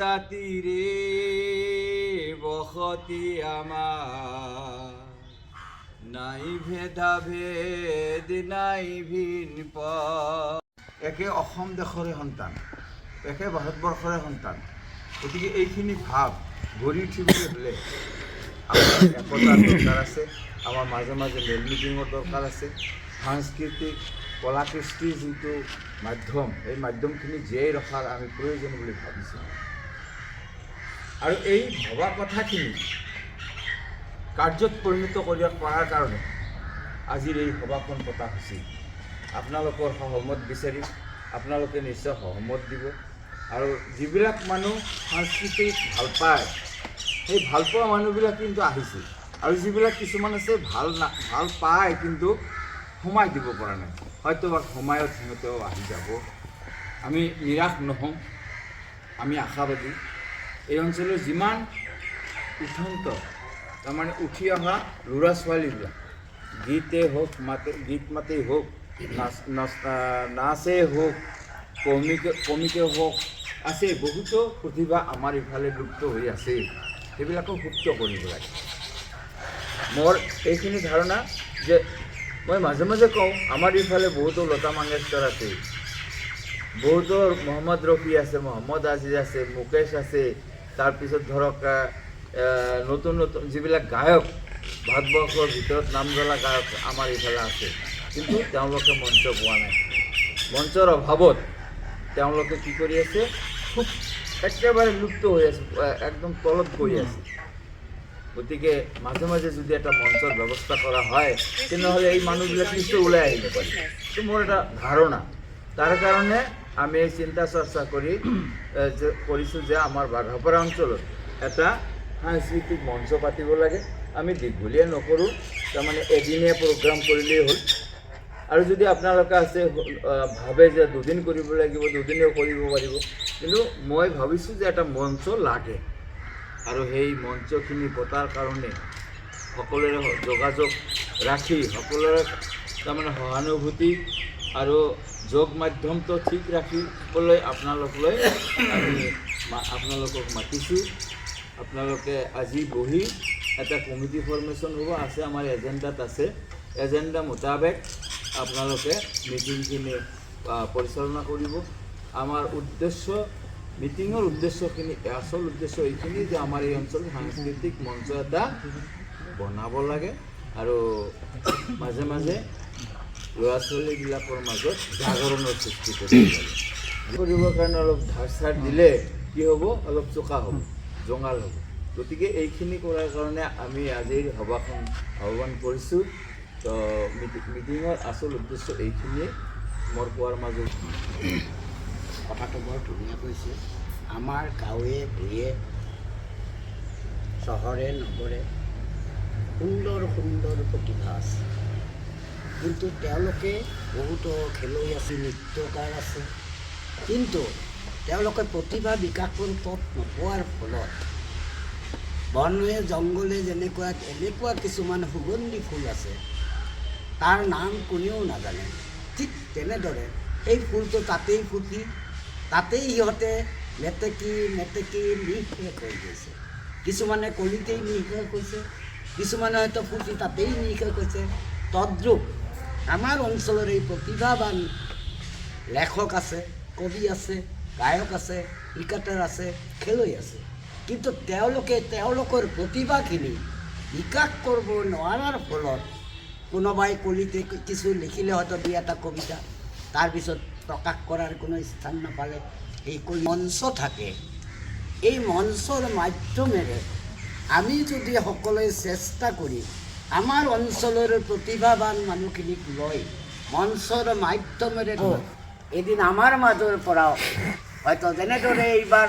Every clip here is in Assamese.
তীৰে বসতি আমাৰ, নাই ভেদাভেদ নাই ভিন পথ। একে অসম দেশৰে সন্তান, একে ভাৰতবৰ্ষৰে সন্তান। গতিকে এইখিনি ভাৱ গঢ়ি উঠিবলৈ হ'লে আমাৰ একতাৰ দৰকাৰ আছে, আমাৰ মাজে মাজে মেল মিটিঙৰ দৰকাৰ আছে। সাংস্কৃতিক কলা কৃষ্টিৰ যিটো মাধ্যম, এই মাধ্যমখিনি জীয়াই ৰখাৰ আমি প্ৰয়োজন বুলি ভাবিছোঁ। আৰু এই ভবা কথাখিনি কাৰ্যত পৰিণত কৰিব পৰাৰ কাৰণে আজিৰ এই সভাখন পতা হৈছিল। আপোনালোকৰ সহমত বিচাৰি আপোনালোকে নিশ্চয় সহমত দিব। আৰু যিবিলাক মানুহ সাংস্কৃতিক ভাল পায়, সেই ভালপোৱা মানুহবিলাক কিন্তু আহিছিল। আৰু যিবিলাক কিছুমান আছে ভাল পায় কিন্তু সোমাই দিব পৰা নাই, হয়তো বা সময়ত সিহঁতেও আহি যাব। আমি নিৰাশ নহওঁ, আমি আশাবাদী। এই অঞ্চলৰ যিমান উঠন্ত তাৰমানে উঠি অহা ল'ৰা ছোৱালীবিলাক, গীত মাতেই হওক, নাচেই হওক, কমিকে হওক, আছে বহুতো প্ৰতিভা আমাৰ ইফালে লুপ্ত হৈ আছে। সেইবিলাকক সুপ্ত কৰিব লাগে। মোৰ এইখিনি ধাৰণা যে মই মাজে মাজে কওঁ, আমাৰ ইফালে বহুতো লতা মংগেশকাৰ আছে, বহুতো মহম্মদ ৰফি আছে, মহম্মদ আজিজ আছে, মুকেশ আছে, তাৰপিছত ধৰক নতুন নতুন যিবিলাক গায়ক ভাৰতবৰ্ষৰ ভিতৰত নাম জ্বলা গায়ক আমাৰ এইফালে আছে, কিন্তু তেওঁলোকে মঞ্চ পোৱা নাই। মঞ্চৰ অভাৱত তেওঁলোকে কি কৰি আছে, খুব একেবাৰে লুপ্ত হৈ আছে, একদম তলত গৈ আছে। গতিকে মাজে মাজে যদি এটা মঞ্চৰ ব্যৱস্থা কৰা হয়, তেনেহ'লে এই মানুহবিলাক নিশ্চয় ওলাই আহিব পাৰি। এইটো মোৰ এটা ধাৰণা। তাৰ কাৰণে আমি এই চিন্তা চৰ্চা কৰিছোঁ যে আমাৰ বাঘাপাৰা অঞ্চলত এটা সাংস্কৃতিক মঞ্চ পাতিব লাগে। আমি দীঘলীয়া নকৰোঁ, তাৰমানে এদিনীয়া প্ৰগ্ৰাম কৰিলেই হ'ল। আৰু যদি আপোনালোকে আছে ভাবে যে দুদিন কৰিব লাগিব, দুদিনেও কৰিব পাৰিব, কিন্তু মই ভাবিছোঁ যে এটা মঞ্চ লাগে। আৰু সেই মঞ্চখিনি পতাৰ কাৰণে সকলোৰে যোগাযোগ ৰাখি, সকলোৰে তাৰমানে সহানুভূতি আৰু যোগ মাধ্যমটো ঠিক ৰাখিবলৈ আমি আপোনালোকক মাতিছোঁ। আপোনালোকে আজি বহি এটা কমিটি ফৰ্মেশ্যন হ'ব, আছে আমাৰ এজেণ্ডাত আছে। এজেণ্ডা মোতাবেক আপোনালোকে মিটিংখিনি পৰিচালনা কৰিব। আমাৰ মিটিঙৰ উদ্দেশ্যখিনি, আচল উদ্দেশ্য এইখিনি যে আমাৰ এই অঞ্চলত সাংস্কৃতিক মঞ্চ এটা বনাব লাগে আৰু মাজে মাজে ল'ৰা ছোৱালীবিলাকৰ মাজত জাগৰণৰ সৃষ্টি কৰিবৰ কাৰণে অলপ ধাৰ চাৰ দিলে কি হ'ব, অলপ চোকা হ'ব, জঙাল হ'ব। গতিকে এইখিনি কৰাৰ কাৰণে আমি আজিৰ সভাখন আহ্বান কৰিছোঁ। তো মিটিঙৰ আচল উদ্দেশ্য এইখিনিয়ে মোৰ কোৱাৰ মাজত। কথাটো বৰ ধুনীয়া কৈছে। আমাৰ গাঁৱে ভূঞে চহৰে নগৰে সুন্দৰ সুন্দৰ প্ৰতিভা আছে, কিন্তু তেওঁলোকে বহুতো খেলুৱৈ আছে, নৃত্যকাৰ আছে, কিন্তু তেওঁলোকে প্ৰতিভা বিকাশৰ পথ নোপোৱাৰ ফলত বনে জংঘলে এনেকুৱা কিছুমান সুগন্ধি ফুল আছে, তাৰ নাম কোনেও নাজানে। ঠিক তেনেদৰে সেই ফুলটো তাতেই ফুটি, তাতেই সিহঁতে মেটেকি নিঃশেষ হৈ গৈছে। কিছুমানে কলিতেই নিঃশেষ হৈছে, কিছুমানে হয়তো ফুটি তাতেই নিঃশেষ হৈছে। তদ্ৰূপ আমাৰ অঞ্চলৰ এই প্ৰতিভাৱান লেখক আছে, কবি আছে, গায়ক আছে, ক্ৰিকেটাৰ আছে, খেলুৱৈ আছে, কিন্তু তেওঁলোকে তেওঁলোকৰ প্ৰতিভাখিনি বিকাশ কৰিব নোৱাৰাৰ ফলত কোনোবাই কলিতে কিছু লিখিলে হয়তো দুই এটা কবিতা, তাৰপিছত প্ৰকাশ কৰাৰ কোনো স্থান নাপালে এই মঞ্চ থাকে। এই মঞ্চৰ মাধ্যমেৰে আমি যদি সকলোৱে চেষ্টা কৰি আমাৰ অঞ্চলৰ প্ৰতিভাৱান মানুহখিনিক লৈ মঞ্চৰ মাধ্যমেৰে এদিন আমাৰ মাজৰ পৰা হয়তো যেনেদৰে এইবাৰ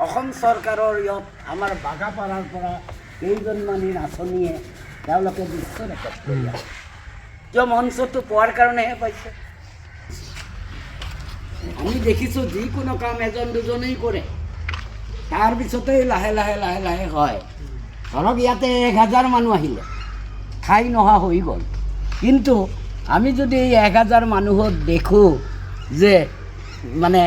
অসম চৰকাৰৰ ইয়াত আমাৰ বাঘাপাৰাৰ পৰা কেইজনমানী নাচনীয়ে তেওঁলোকে বিশ্ব ৰেকৰ্ড কৰি আছে। কিয় মঞ্চটো পোৱাৰ কাৰণেহে পাইছে। আমি দেখিছোঁ যিকোনো কাম এজন দুজনেই কৰে, তাৰপিছতেই লাহে লাহে হয়। ধৰক ইয়াতে 1000 মানুহ আহিলে, ঠাই নোহোৱা হৈ গ'ল, কিন্তু আমি যদি এই 1000 মানুহত দেখোঁ যে মানে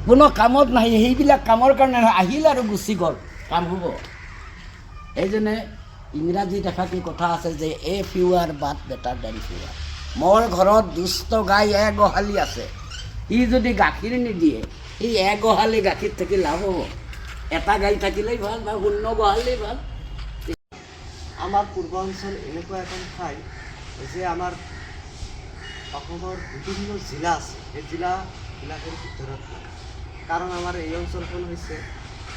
কোনো কামত নাহি, সেইবিলাক কামৰ কাৰণে আহিল আৰু গুচি গ'ল, কাম হ'ব। এইজনে ইংৰাজীত এফাকি কথা আছে যে এ ফিউৱাৰ বাট বেটাৰ দেন ফিউৱাৰ। মোৰ ঘৰত দুষ্ট গাই এগোহালি আছে, ই যদি গাখীৰ নিদিয়ে এই এগোহালি গাখীৰ থাকি লাভ হ'ব? এটা গাই থাকিলেই ভাল বা শূন্য গোহালেই ভাল। আমাৰ পূৰ্বাঞ্চল এনেকুৱা এখন ঠাই যে আমাৰ অসমৰ বিভিন্ন জিলা আছে, এই জিলাবিলাকৰ ভিতৰত নাই। কাৰণ আমাৰ এই অঞ্চলখন হৈছে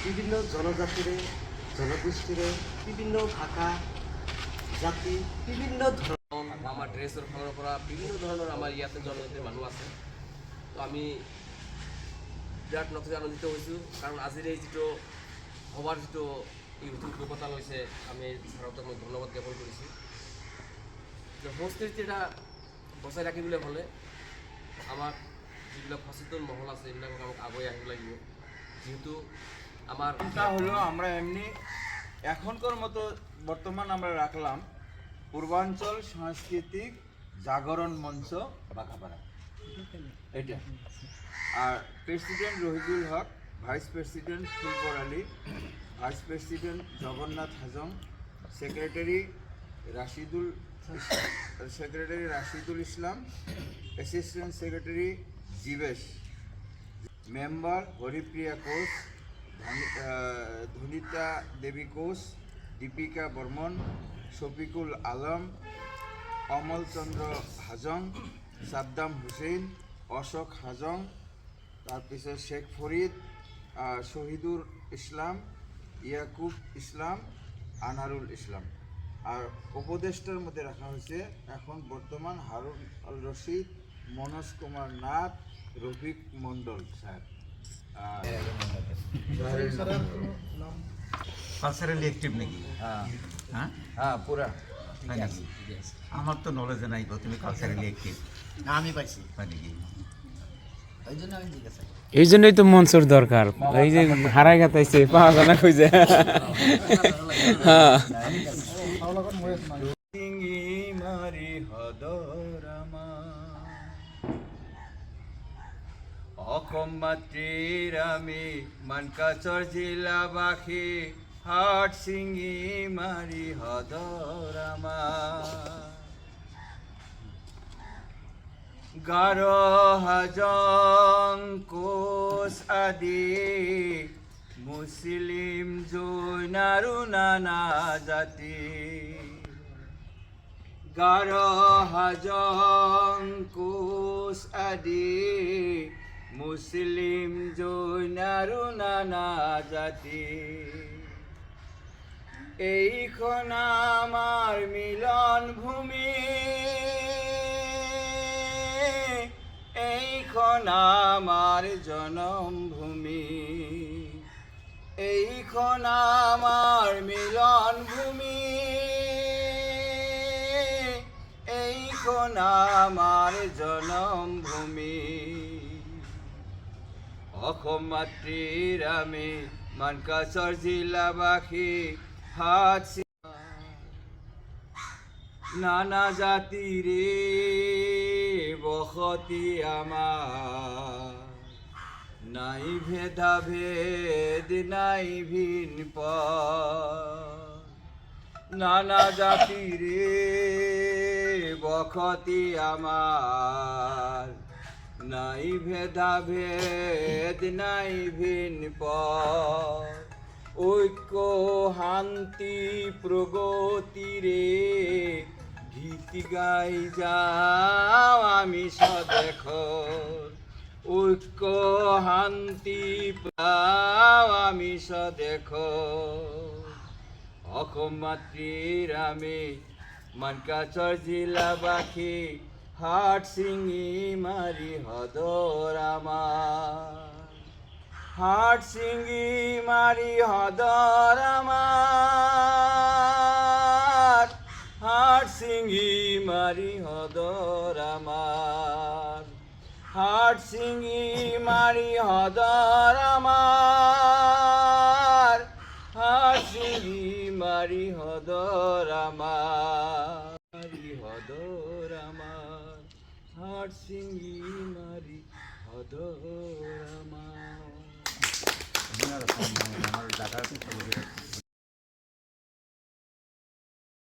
বিভিন্ন জনজাতিৰে, জনগোষ্ঠীৰে, বিভিন্ন ভাষা জাতি, বিভিন্ন ধৰণৰ আমাৰ ড্ৰেছৰ ফালৰ পৰা বিভিন্ন ধৰণৰ আমাৰ ইয়াতে জনজাতিৰ মানুহ আছে। তো আমি বিৰাট নথৈ আনন্দিত হৈছোঁ, কাৰণ আজিৰ এই যিটো সভাৰ যিটো এই উদ্যোগতা লৈছে, আমি ছাৰহঁতক মই ধন্যবাদ জ্ঞাপন কৰিছোঁ। যে সংস্কৃতি এটা বচাই ৰাখিবলৈ হ'লে আমাক যিবিলাক সচেতন মহল আছে এইবিলাকক আমাক আগুৱাই আহিব লাগিব। যেহেতু আমার তা হলো আমরা এমনি এখনকার মতো বর্তমান আমরা রাখলাম পূর্বাঞ্চল সাংস্কৃতিক জাগরণ মঞ্চ বাঁকাপাড়া, এটা। আর president Rahidul Haque, vice president Phulpur Ali, vice president Jagannath Hajong, secretary Rashidul Islam, assistant secretary Jibesh, member Haripriya Koch, Dhanita Devi Koch, Dipika Barman, Shafiqul Alam, Amal Chandra Hajong, Saddam Hussain, Ashok Hajong, তারপিছত শেখ ফরিদ, শহীদুল ইসলাম, ইয়াকুব ইসলাম, আনারুল ইসলাম। আর উপদেষ্টার মধ্যে রাখা হয়েছে এখন বর্তমান Harun Al Rashid, Manoj Kumar Nath, Rafiq Mondal sir. Culturally active নাকি? হ্যাঁ হ্যাঁ হ্যাঁ পুরা হয় নাকি? আমার তো নলেজে নাই গো, তুমি কালচারালি অ্যাক্টিভ না আমি পাইছি, হয় নাকি? ওই জন্য আমি জিজ্ঞাসা করি। এই জন্যই তো মঞ্চর দরকার, এই যে হারাই গাতাইছে পাওয়া জানা কইছে। হ্যাঁ সিঙ্গি মারি হদরামা অসম মাতৃৰ আমি মানকাচৰ জিলাবাসী হাট ছিঙি মাৰি হদৰামা গাৰো হাজং কোচ আদি মুছলিম জৈন আৰু নানা জাতি গাৰো হাজং কোচ আদি মুছলিম জৈন আৰু নানা জাতি এইখন আমাৰ মিলন ভূমি এইখন আমাৰ জনমভূমি এইখন আমাৰ মিলন ভূমি এইখন আমাৰ জনমভূমি অসম মাতৃৰ আমি মানকাচৰ জিলাবাসী হাত নানা জাতিৰে বসতি আমাৰ নাই ভেদাভেদ নাই ভিন নানা জাতিৰে বসতি আমাৰ নাই ভেদাভেদ নাই ভিন ঐক্য শান্তি প্ৰগতিৰে গীত গাই যাওঁ আমি স্বদেশৰ ঐক্য শান্তি পাওঁ আমি স্বদেশৰ অসম মাতৃৰ আমি মানকাচৰ জিলাবাসী হাট ছিঙি মাৰি হদৰামা হাট ছিঙি মাৰি হদৰামা হাট ছিঙি মাৰি হদৰামা হাট ছিঙি মাৰি হদৰামা হাট ছিঙি মাৰি হদৰামা হাট ছিঙি মাৰি হদৰামা। আমাৰ জায়গা